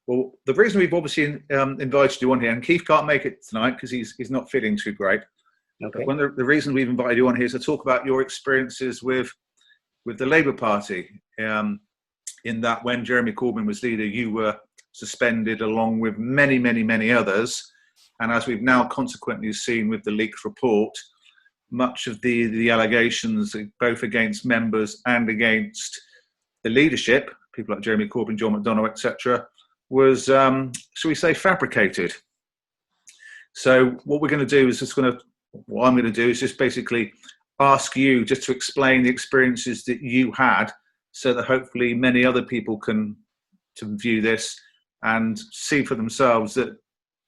Well, the reason we've obviously invited you on here, and Keith can't make it tonight because he's not feeling too great. Okay. But one of the reasons we've invited you on here is to talk about your experiences with the Labour Party. In that, when Jeremy Corbyn was leader, you were suspended along with many, many, many others. And as we've now consequently seen with the leaked report, much of the allegations, both against members and against the leadership, people like Jeremy Corbyn, John McDonnell, etc., was, shall we say, fabricated. So what I'm going to do is just basically ask you just to explain the experiences that you had, so that hopefully many other people can to view this and see for themselves that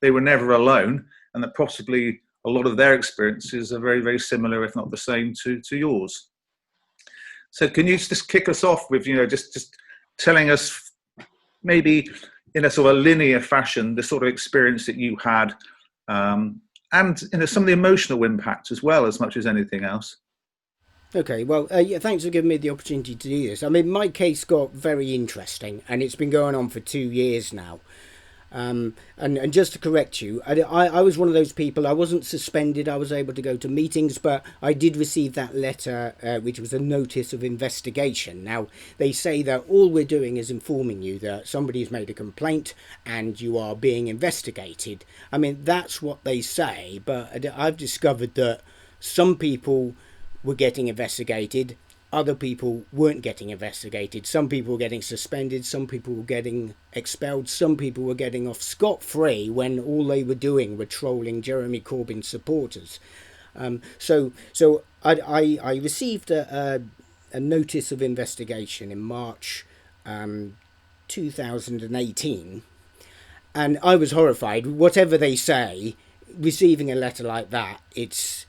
they were never alone, and that possibly a lot of their experiences are very, very similar, if not the same, to yours. So can you just kick us off with, just telling us, maybe in a sort of linear fashion, the sort of experience that you had, and some of the emotional impact as well, as much as anything else. Okay, well, thanks for giving me the opportunity to do this. I mean, my case got very interesting, and it's been going on for 2 years now. And just to correct you, I was one of those people. I wasn't suspended. I was able to go to meetings, but I did receive that letter, which was a notice of investigation. Now, they say that all we're doing is informing you that somebody's made a complaint and you are being investigated. I mean, that's what they say, but I've discovered that some people were getting investigated, other people weren't getting investigated. Some people were getting suspended, some people were getting expelled, some people were getting off scot-free when all they were doing were trolling Jeremy Corbyn supporters. So I received a notice of investigation in March 2018, and I was horrified. Whatever they say, receiving a letter like that, it's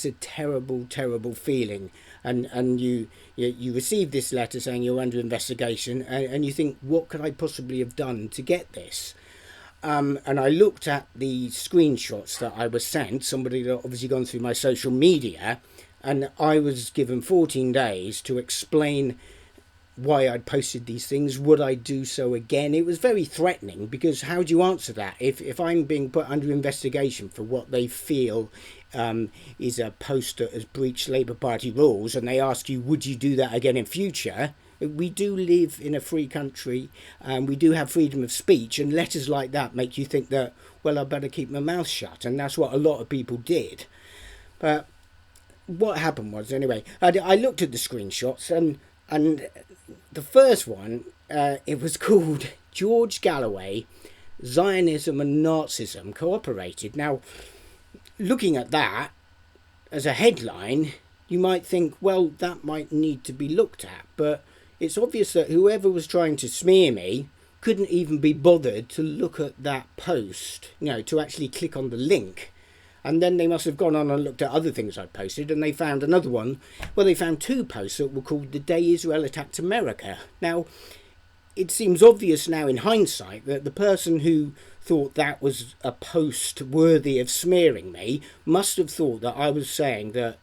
a terrible, terrible feeling. And you receive this letter saying you're under investigation, and you think, what could I possibly have done to get this? And I looked at the screenshots that I was sent, somebody that obviously gone through my social media, and I was given 14 days to explain why I'd posted these things. Would I do so again? It was very threatening, because how do you answer that? If I'm being put under investigation for what they feel is a post that has breached Labour Party rules, and they ask you, would you do that again in future? We do live in a free country, and we do have freedom of speech, and letters like that make you think that, well, I better keep my mouth shut, and that's what a lot of people did. But what happened was, anyway, I looked at the screenshots, and the first one, it was called George Galloway, Zionism and Nazism Cooperated. Now, looking at that as a headline, you might think, well, that might need to be looked at, but it's obvious that whoever was trying to smear me couldn't even be bothered to look at that post, to actually click on the link. And then they must have gone on and looked at other things I posted, and they found another one. Well, they found 2 posts that were called The Day Israel Attacked America. Now, it seems obvious now in hindsight that the person who thought that was a post worthy of smearing me must have thought that I was saying that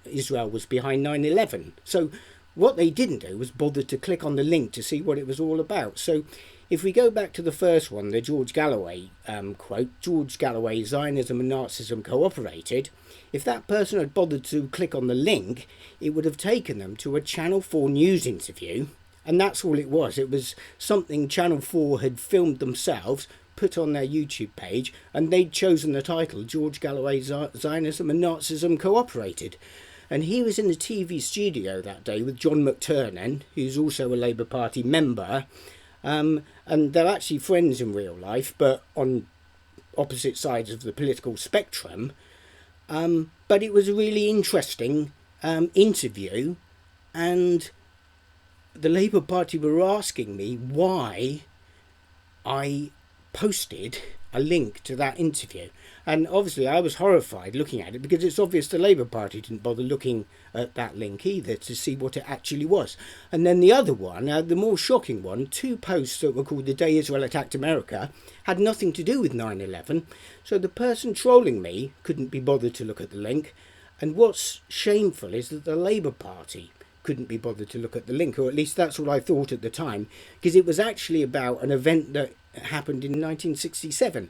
Israel was behind 9/11. So what they didn't do was bother to click on the link to see what it was all about. So if we go back to the first one, the George Galloway quote, George Galloway, Zionism and Nazism Cooperated, if that person had bothered to click on the link, it would have taken them to a Channel 4 news interview, and that's all it was. It was something Channel 4 had filmed themselves, put on their YouTube page, and they'd chosen the title, George Galloway, Zionism and Nazism Cooperated. And he was in the TV studio that day with John McTernan, who's also a Labour Party member, and they're actually friends in real life, but on opposite sides of the political spectrum. But it was a really interesting interview, and the Labour Party were asking me why I posted a link to that interview. And obviously I was horrified looking at it, because it's obvious the Labour Party didn't bother looking at that link either to see what it actually was. And then the other one, the more shocking one, 2 posts that were called The Day Israel Attacked America, had nothing to do with 9/11. So the person trolling me couldn't be bothered to look at the link. And what's shameful is that the Labour Party couldn't be bothered to look at the link, or at least that's what I thought at the time, because it was actually about an event that happened in 1967.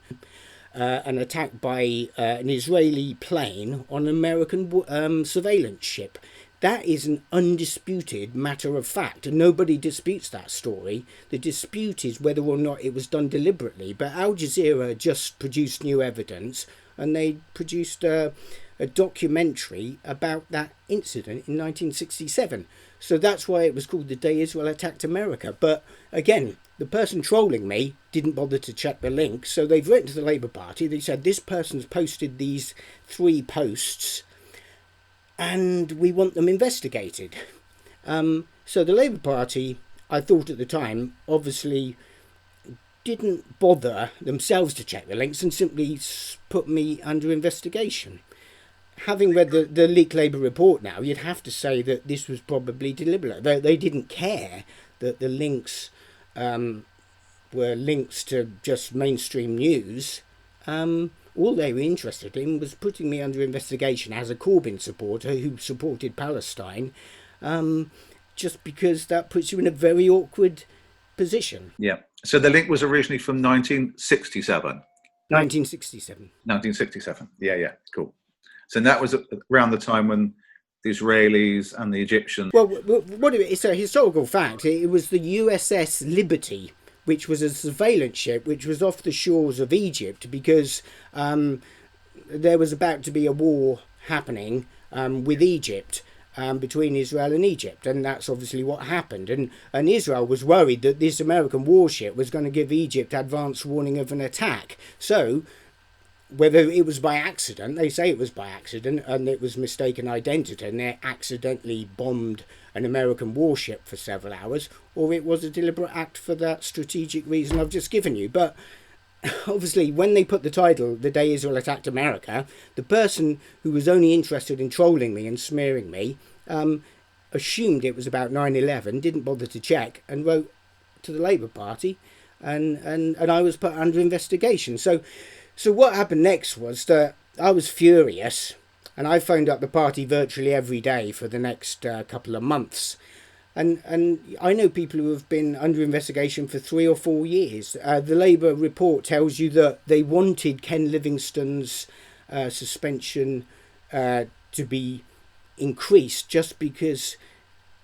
An attack by an Israeli plane on an American surveillance ship. That is an undisputed matter of fact, and nobody disputes that story. The dispute is whether or not it was done deliberately. But Al Jazeera just produced new evidence, and they produced a documentary about that incident in 1967. So that's why it was called The Day Israel Attacked America. But again, the person trolling me didn't bother to check the link, so they've written to the Labour Party. They said, this person's posted these 3 posts and we want them investigated. So the Labour Party, I thought at the time, obviously didn't bother themselves to check the links and simply put me under investigation. Having read the leaked Labour report now, you'd have to say that this was probably deliberate. They didn't care that the links were links to just mainstream news. All they were interested in was putting me under investigation as a Corbyn supporter who supported Palestine, just because that puts you in a very awkward position. Yeah. So the link was originally from 1967. 1967. 1967. Yeah. Cool. So that was around the time when the Israelis and the Egyptians... Well, it's a historical fact. It was the USS Liberty, which was a surveillance ship which was off the shores of Egypt because there was about to be a war happening with Egypt, between Israel and Egypt, and that's obviously what happened. And Israel was worried that this American warship was going to give Egypt advance warning of an attack. So whether it was by accident, they say it was by accident, and it was mistaken identity, and they accidentally bombed an American warship for several hours, or it was a deliberate act for that strategic reason I've just given you. But obviously, when they put the title, The Day Israel Attacked America, the person who was only interested in trolling me and smearing me assumed it was about 9/11, didn't bother to check, and wrote to the Labour Party, and I was put under investigation. So what happened next was that I was furious, and I phoned up the party virtually every day for the next couple of months. And I know people who have been under investigation for 3 or 4 years. The Labour report tells you that they wanted Ken Livingstone's suspension to be increased just because,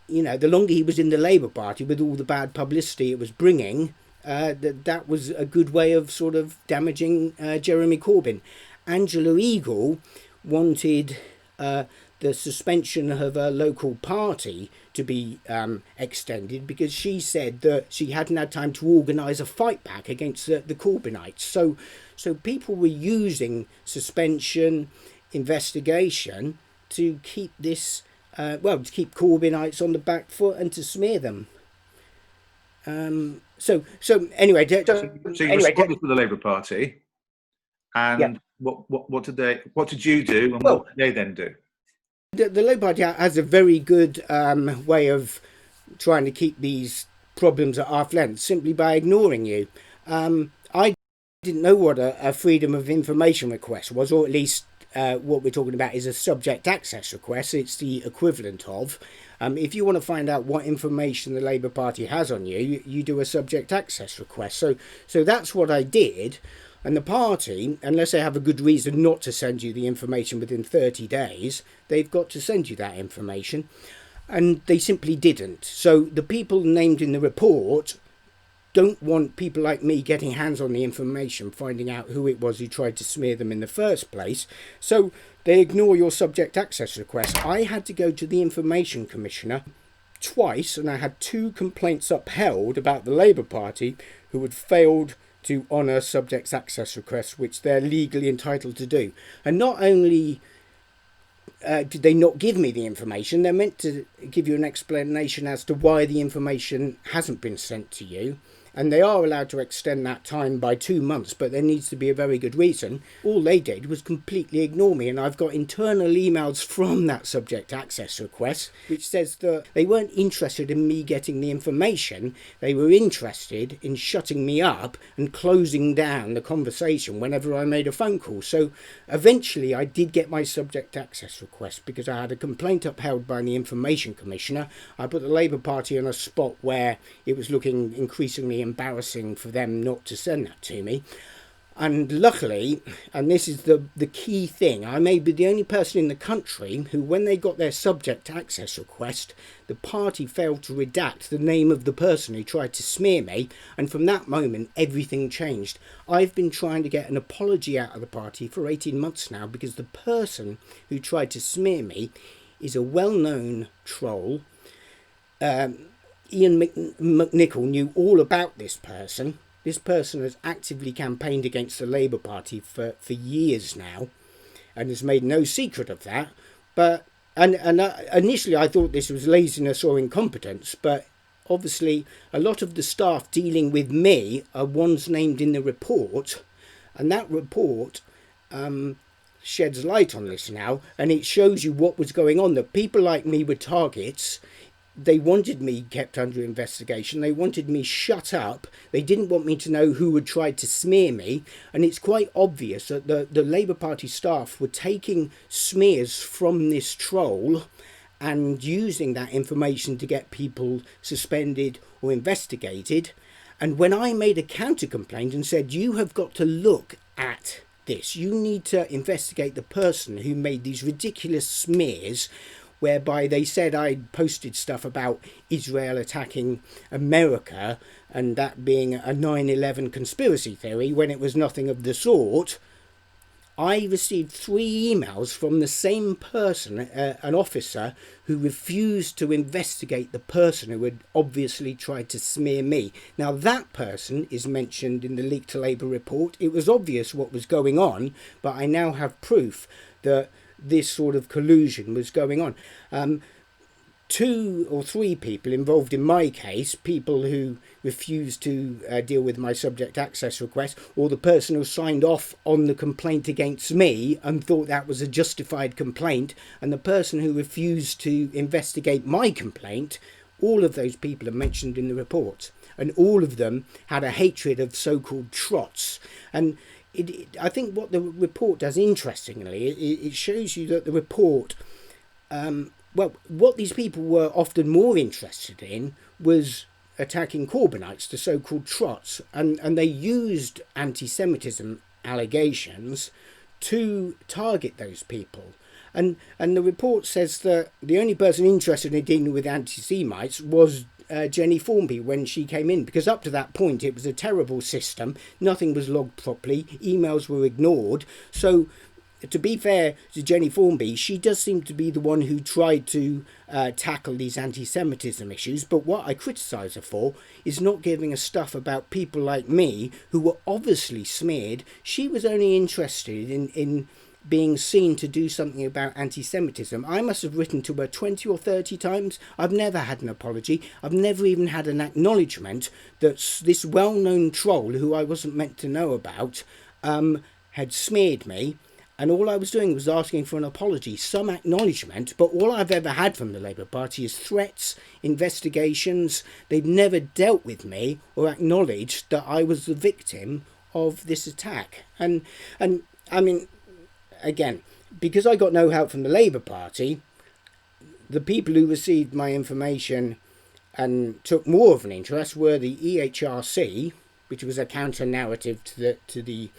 you know, the longer he was in the Labour Party with all the bad publicity it was bringing, that was a good way of sort of damaging Jeremy Corbyn. Angela Eagle wanted the suspension of a local party to be extended because she said that she hadn't had time to organise a fight back against the Corbynites. So people were using suspension, investigation to keep this, to keep Corbynites on the back foot and to smear them. So anyway, you responded to the Labour Party, and what did you do, and what did they then do? The Labour Party has a very good way of trying to keep these problems at arm's length simply by ignoring you. I didn't know what a freedom of information request was, or at least what we're talking about is a subject access request. It's the equivalent of. If you want to find out what information the Labour Party has on you, you do a subject access request. So that's what I did. And the party, unless they have a good reason not to send you the information within 30 days, they've got to send you that information. And they simply didn't. So the people named in the report don't want people like me getting hands on the information, finding out who it was who tried to smear them in the first place. So they ignore your subject access request. I had to go to the Information Commissioner twice, and I had 2 complaints upheld about the Labour Party who had failed to honour subject access requests, which they're legally entitled to do. And not only did they not give me the information, they're meant to give you an explanation as to why the information hasn't been sent to you. and they are allowed to extend that time by 2 months, but there needs to be a very good reason. All they did was completely ignore me, and I've got internal emails from that subject access request which says that they weren't interested in me getting the information. They were interested in shutting me up and closing down the conversation whenever I made a phone call. So eventually I did get my subject access request because I had a complaint upheld by the Information Commissioner. I put the Labour Party on a spot where it was looking increasingly embarrassing for them not to send that to me. And luckily, and this is the key thing, I may be the only person in the country who, when they got their subject access request, the party failed to redact the name of the person who tried to smear me, and from that moment everything changed. I've been trying to get an apology out of the party for 18 months now because the person who tried to smear me is a well-known troll. Ian McNichol knew all about this person. This person has actively campaigned against the Labour Party for years now and has made no secret of that. But initially I thought this was laziness or incompetence, but obviously a lot of the staff dealing with me are ones named in the report, and that report sheds light on this now, and it shows you what was going on, that people like me were targets. They wanted me kept under investigation. They wanted me shut up. They didn't want me to know who had tried to smear me. And it's quite obvious that the Labour Party staff were taking smears from this troll and using that information to get people suspended or investigated. And when I made a counter complaint and said, you have got to look at this, you need to investigate the person who made these ridiculous smears, whereby they said I'd posted stuff about Israel attacking America and that being a 9/11 conspiracy theory when it was nothing of the sort. I received 3 emails from the same person, an officer, who refused to investigate the person who had obviously tried to smear me. Now that person is mentioned in the Leak to Labour report. It was obvious what was going on, but I now have proof that this sort of collusion was going on. 2 or 3 people involved in my case, people who refused to deal with my subject access request, or the person who signed off on the complaint against me and thought that was a justified complaint, and the person who refused to investigate my complaint, all of those people are mentioned in the report, and all of them had a hatred of so-called trots. And I think what the report does, interestingly, it shows you that the report, what these people were often more interested in was attacking Corbynites, the so-called trots, and they used anti-Semitism allegations to target those people. And the report says that the only person interested in dealing with anti-Semites was Jenny Formby when she came in, because up to that point it was a terrible system. Nothing was logged properly, emails were ignored. So to be fair to Jenny Formby, she does seem to be the one who tried to tackle these anti-Semitism issues, but what I criticise her for is not giving us stuff about people like me who were obviously smeared. She was only interested in being seen to do something about anti-Semitism. I must have written to her 20 or 30 times. I've never had an apology. I've never even had an acknowledgement that this well-known troll, who I wasn't meant to know about, had smeared me. And all I was doing was asking for an apology, some acknowledgement. But all I've ever had from the Labour Party is threats, investigations. They've never dealt with me or acknowledged that I was the victim of this attack. And I mean, again, because I got no help from the Labour Party, the people who received my information and took more of an interest were the EHRC, which was a counter-narrative to the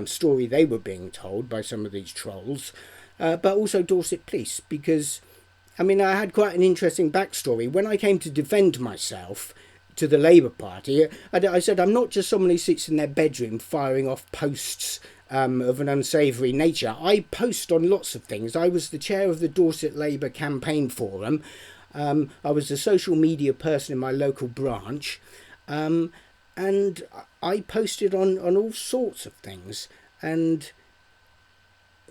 story they were being told by some of these trolls, but also Dorset Police, because, I mean, I had quite an interesting backstory. When I came to defend myself to the Labour Party, I said I'm not just someone who sits in their bedroom firing off posts of an unsavoury nature. I post on lots of things. I was the chair of the Dorset Labour Campaign Forum. I was a social media person in my local branch. And I posted on all sorts of things. And,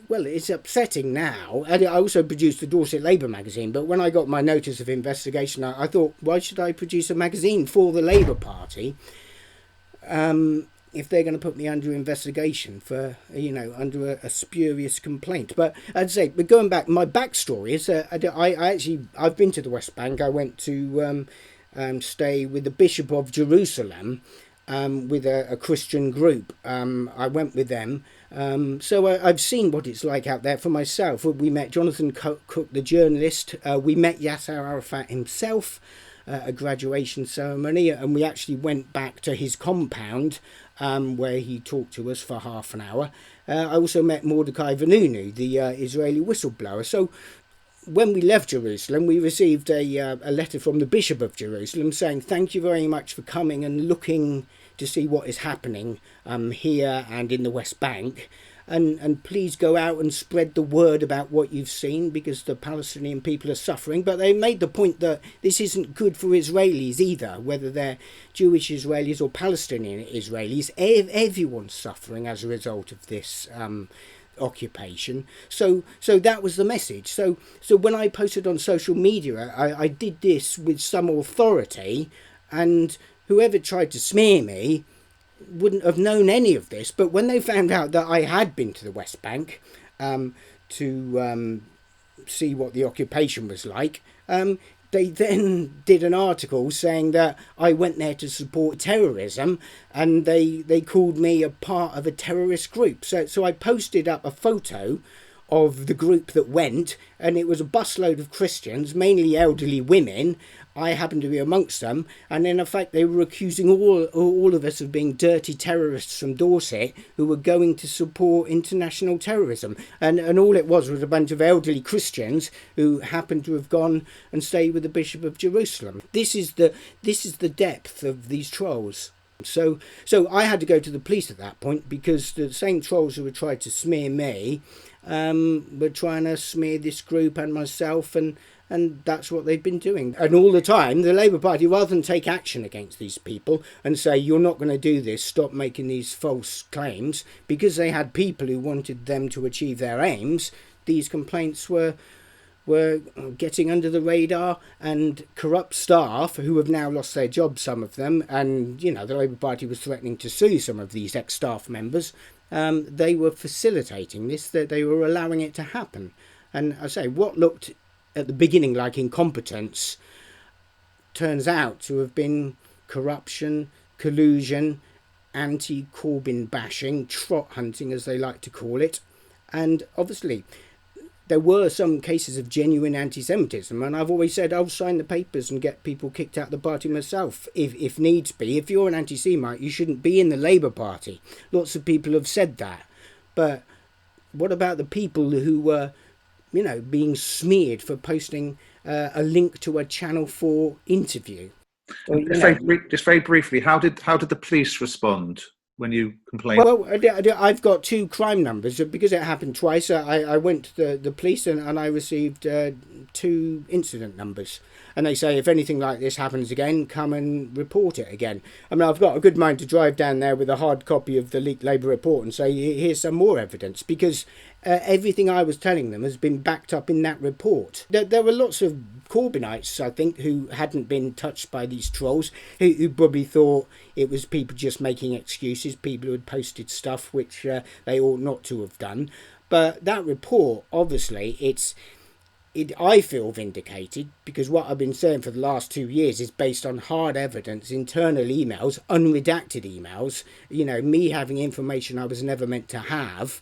well, it's upsetting now. And I also produced the Dorset Labour magazine. But when I got my notice of investigation, I thought, why should I produce a magazine for the Labour Party? if they're going to put me under investigation for, under a spurious complaint. But I'd say, but going back, my backstory is I've been to the West Bank. I went to stay with the Bishop of Jerusalem, with a Christian group. I went with them. So I've seen what it's like out there for myself. We met Jonathan Cook, the journalist. We met Yasser Arafat himself at a graduation ceremony, and we actually went back to his compound, where he talked to us for half an hour. I also met Mordecai Vanunu, the Israeli whistleblower. So when we left Jerusalem, we received a letter from the Bishop of Jerusalem saying, thank you very much for coming and looking to see what is happening here and in the West Bank. And please go out and spread the word about what you've seen, because the Palestinian people are suffering. But they made the point that this isn't good for Israelis either, whether they're Jewish Israelis or Palestinian Israelis. Everyone's suffering as a result of this occupation. So that was the message. So when I posted on social media, I did this with some authority, and whoever tried to smear me wouldn't have known any of this. But when they found out that I had been to the West Bank to see what the occupation was like, they then did an article saying that I went there to support terrorism, and they called me a part of a terrorist group. So I posted up a photo of the group that went, and it was a busload of Christians, mainly elderly women. I happened to be amongst them, and in effect they were accusing all of us of being dirty terrorists from Dorset who were going to support international terrorism. And all it was a bunch of elderly Christians who happened to have gone and stayed with the Bishop of Jerusalem. This is the depth of these trolls. So I had to go to the police at that point, because the same trolls who had tried to smear me were trying to smear this group and myself, and that's what they've been doing. And all the time, the Labour Party, rather than take action against these people and say, you're not going to do this, stop making these false claims, because they had people who wanted them to achieve their aims, these complaints were getting under the radar, and corrupt staff who have now lost their jobs, some of them, and the Labour Party was threatening to sue some of these ex-staff members. They were facilitating this, that they were allowing it to happen. And I say, what looked at the beginning like incompetence turns out to have been corruption, collusion, anti-Corbyn bashing, trot hunting as they like to call it. And obviously there were some cases of genuine anti-Semitism, and I've always said I'll sign the papers and get people kicked out of the party myself if needs be. If you're an anti-Semite, you shouldn't be in the Labour Party. Lots of people have said that. But what about the people who were being smeared for posting a link to a Channel 4 interview? Just very briefly, how did the police respond when you complained? Well, I've got 2 crime numbers. Because it happened twice, I went to the police and I received 2 incident numbers. And they say, if anything like this happens again, come and report it again. I mean, I've got a good mind to drive down there with a hard copy of the leaked Labour report and say, here's some more evidence, because everything I was telling them has been backed up in that report. There were lots of Corbynites, I think, who hadn't been touched by these trolls, who probably thought it was people just making excuses, people who had posted stuff which they ought not to have done. But that report, obviously, I feel vindicated, because what I've been saying for the last 2 years is based on hard evidence, internal emails, unredacted emails, me having information I was never meant to have.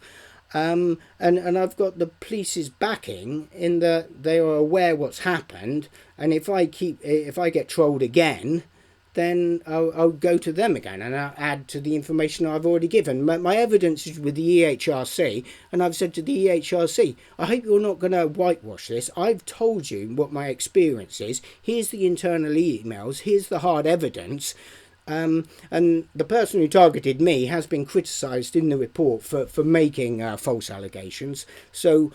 And I've got the police's backing in that they are aware what's happened, and if I get trolled again, then I'll go to them again and I'll add to the information I've already given. My evidence is with the EHRC, and I've said to the EHRC, I hope you're not going to whitewash this. I've told you what my experience is. Here's the internal emails. Here's the hard evidence. And the person who targeted me has been criticised in the report for making false allegations. So,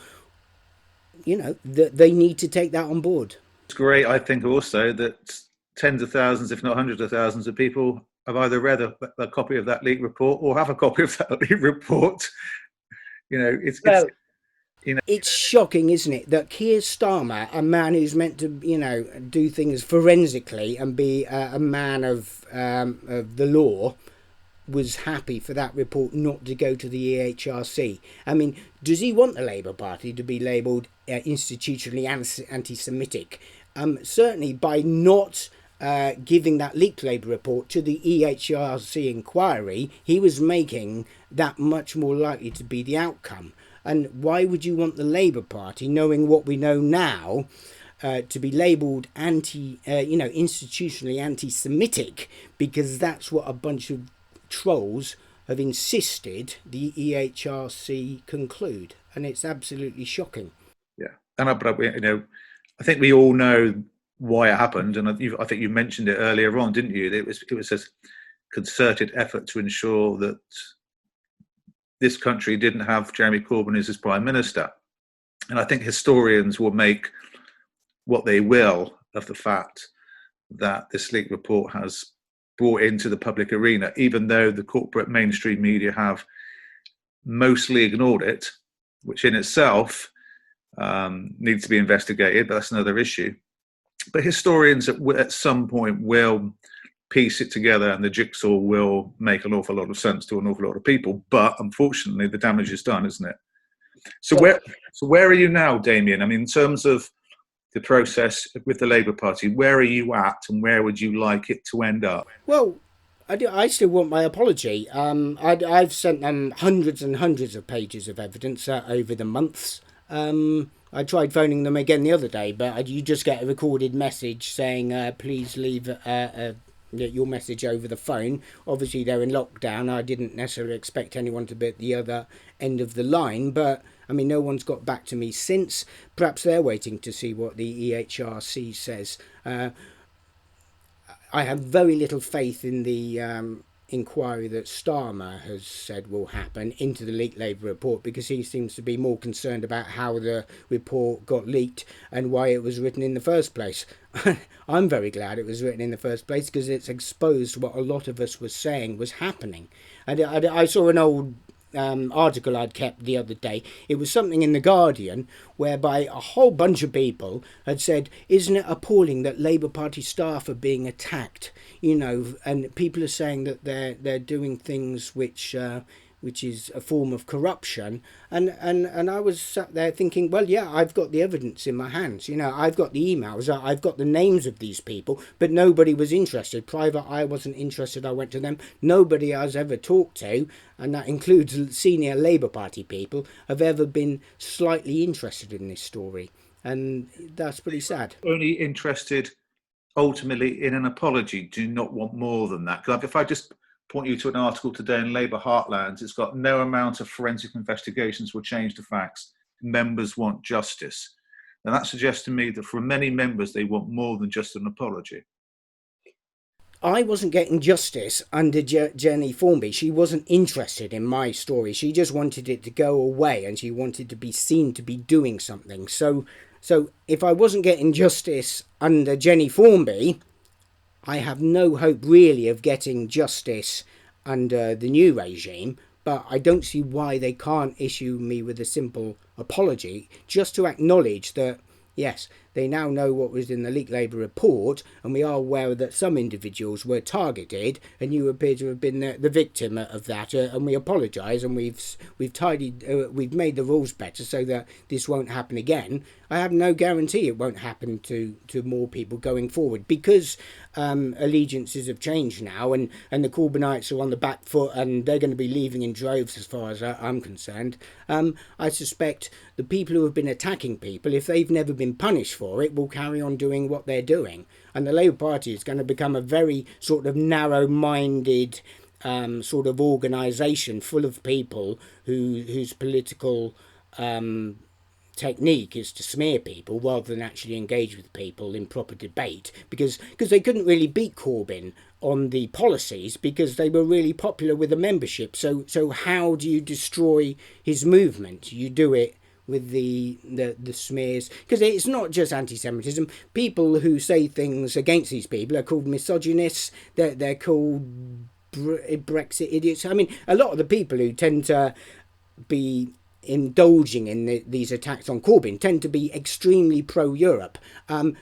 they need to take that on board. It's great, I think, also that tens of thousands, if not hundreds of thousands of people have either read a copy of that leaked report or have a copy of that leaked report. It's shocking, isn't it, that Keir Starmer, a man who's meant to, do things forensically and be a man of the law, was happy for that report not to go to the EHRC. I mean, does he want the Labour Party to be labelled institutionally anti-Semitic? Certainly by not giving that leaked Labour report to the EHRC inquiry, he was making that much more likely to be the outcome. And why would you want the Labour Party, knowing what we know now, to be labelled institutionally anti-Semitic, because that's what a bunch of trolls have insisted the EHRC conclude, and it's absolutely shocking. Yeah, and I think we all know why it happened, and I think you mentioned it earlier on, didn't you? It was a concerted effort to ensure that this country didn't have Jeremy Corbyn as his prime minister, and I think historians will make what they will of the fact that this leaked report has brought into the public arena, even though the corporate mainstream media have mostly ignored it, which in itself needs to be investigated, but that's another issue. But historians at some point will piece it together, and the jigsaw will make an awful lot of sense to an awful lot of people. But unfortunately, the damage is done, isn't it? So where are you now, Damien? I mean, in terms of the process with the Labour Party, where are you at, and where would you like it to end up? Well, I still want my apology. I've sent them hundreds and hundreds of pages of evidence over the months. I tried phoning them again the other day, but you just get a recorded message saying, please leave your message over the phone. Obviously, they're in lockdown. I didn't necessarily expect anyone to be at the other end of the line, but I mean, no one's got back to me since. Perhaps they're waiting to see what the EHRC says. I have very little faith in the inquiry that Starmer has said will happen into the leaked Labour report, because he seems to be more concerned about how the report got leaked and why it was written in the first place. I'm very glad it was written in the first place, because it's exposed what a lot of us were saying was happening. And I saw an old article I'd kept the other day. It was something in The Guardian whereby a whole bunch of people had said, isn't it appalling that Labour Party staff are being attacked, and people are saying that they're doing things which is a form of corruption, and I was sat there thinking, well, yeah, I've got the evidence in my hands, I've got the emails, I've got the names of these people, but nobody was interested. Private Eye wasn't interested. I went to them. Nobody I was ever talked to, and that includes senior Labour Party people, have ever been slightly interested in this story, and that's pretty sad. Only interested ultimately in an apology. Do not want more than that. Because if I just point you to an article today in Labour Heartlands, it's got no amount of forensic investigations will change the facts. Members want justice. And that suggests to me that for many members, they want more than just an apology. I wasn't getting justice under Jenny Formby. She wasn't interested in my story. She just wanted it to go away, and she wanted to be seen to be doing something. So if I wasn't getting justice under Jenny Formby, I have no hope really of getting justice under the new regime, but I don't see why they can't issue me with a simple apology, just to acknowledge that, yes, they now know what was in the leaked Labour report, and we are aware that some individuals were targeted, and you appear to have been the victim of that, and we apologise, and we've made the rules better so that this won't happen again. I have no guarantee it won't happen to more people going forward, because allegiances have changed now, and the Corbynites are on the back foot, and they're going to be leaving in droves as far as I'm concerned. I suspect the people who have been attacking people, if they've never been punished for it, will carry on doing what they're doing, and the Labour Party is going to become a very sort of narrow-minded sort of organisation full of people whose political technique is to smear people rather than actually engage with people in proper debate, because they couldn't really beat Corbyn on the policies because they were really popular with the membership. So how do you destroy his movement? You do it with the smears, because it's not just anti-Semitism. People who say things against these people are called misogynists. They're called Brexit idiots. I mean, a lot of the people who tend to be indulging in these attacks on Corbyn tend to be extremely pro-Europe.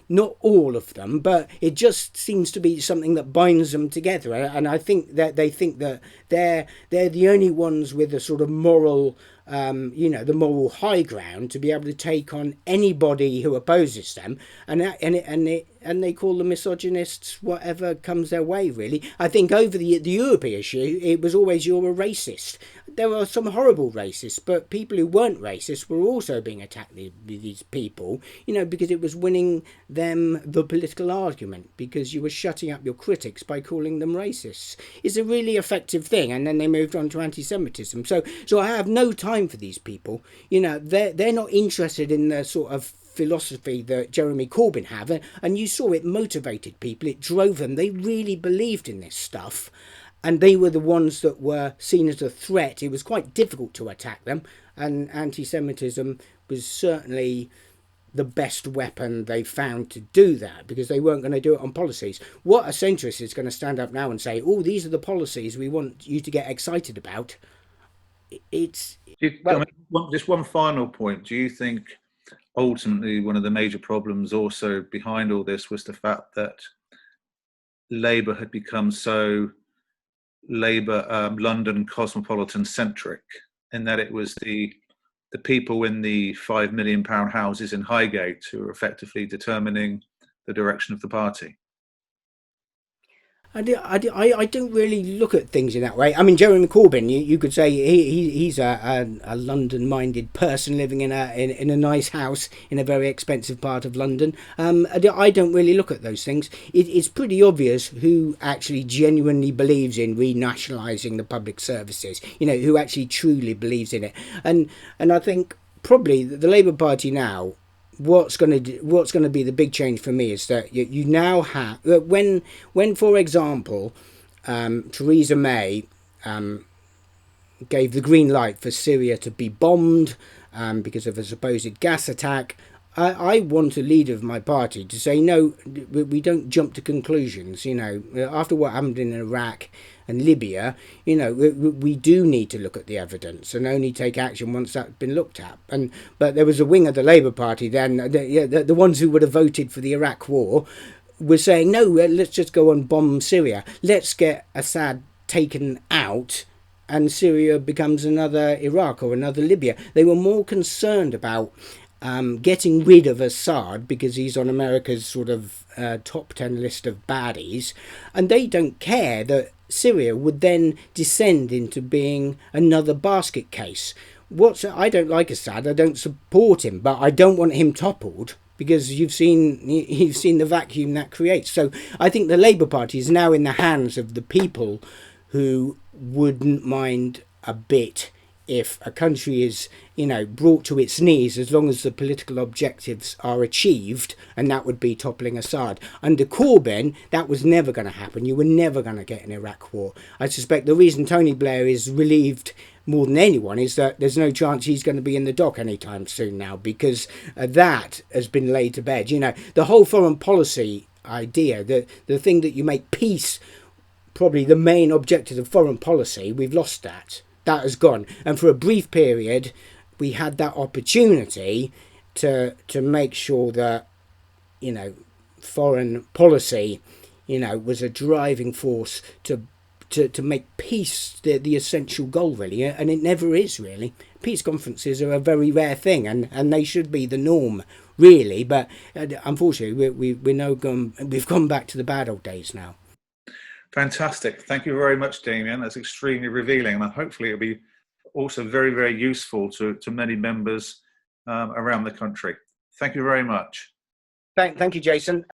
Not all of them, but it just seems to be something that binds them together. And I think that they think that they're the only ones with a sort of moral, the moral high ground to be able to take on anybody who opposes them, and they call the misogynists whatever comes their way. Really, I think over the European issue, it was always you're a racist. There were some horrible racists, but people who weren't racist were also being attacked. These people, because it was winning them the political argument, because you were shutting up your critics by calling them racists. It's a really effective thing. And then they moved on to anti-Semitism. So I have no time for these people. They're not interested in the sort of philosophy that Jeremy Corbyn have, and you saw it motivated people. It drove them. They really believed in this stuff. And they were the ones that were seen as a threat. It was quite difficult to attack them. And anti-Semitism was certainly the best weapon they found to do that, because they weren't going to do it on policies. What a centrist is going to stand up now and say, oh, these are the policies we want you to get excited about? Just one final point. Do you think ultimately one of the major problems also behind all this was the fact that Labour had become so London cosmopolitan centric, in that it was the people in the £5 million houses in Highgate who were effectively determining the direction of the party? I don't really look at things in that way. I mean, Jeremy Corbyn, you could say he's a London-minded person living in a nice house in a very expensive part of London. I don't really look at those things. It's pretty obvious who actually genuinely believes in renationalising the public services. Who actually truly believes in it. And I think probably the Labour Party now, what's going to be the big change for me is that you now have, when for example Theresa May gave the green light for Syria to be bombed because of a supposed gas attack, I want a leader of my party to say, no, we don't jump to conclusions. After what happened in Iraq and Libya, we do need to look at the evidence and only take action once that's been looked at. But there was a wing of the Labour Party then, the ones who would have voted for the Iraq war, were saying, no, let's just go and bomb Syria. Let's get Assad taken out and Syria becomes another Iraq or another Libya. They were more concerned about getting rid of Assad because he's on America's sort of top 10 list of baddies, and they don't care that Syria would then descend into being another basket case. I don't like Assad, I don't support him, but I don't want him toppled, because you've seen the vacuum that creates. So I think the Labour Party is now in the hands of the people who wouldn't mind a bit if a country is, brought to its knees, as long as the political objectives are achieved, and that would be toppling Assad. Under Corbyn, that was never going to happen. You were never going to get an Iraq war. I suspect the reason Tony Blair is relieved more than anyone is that there's no chance he's going to be in the dock anytime soon now, because that has been laid to bed. The whole foreign policy idea, the thing that you make peace probably the main objective of foreign policy, we've lost that. That has gone. And for a brief period, we had that opportunity to make sure that, foreign policy, was a driving force to make peace the essential goal, really. And it never is, really. Peace conferences are a very rare thing, and they should be the norm, really. But unfortunately, we've gone back to the bad old days now. Fantastic. Thank you very much, Damien. That's extremely revealing, and hopefully it'll be also very, very useful to many members around the country. Thank you very much. Thank you, Jason.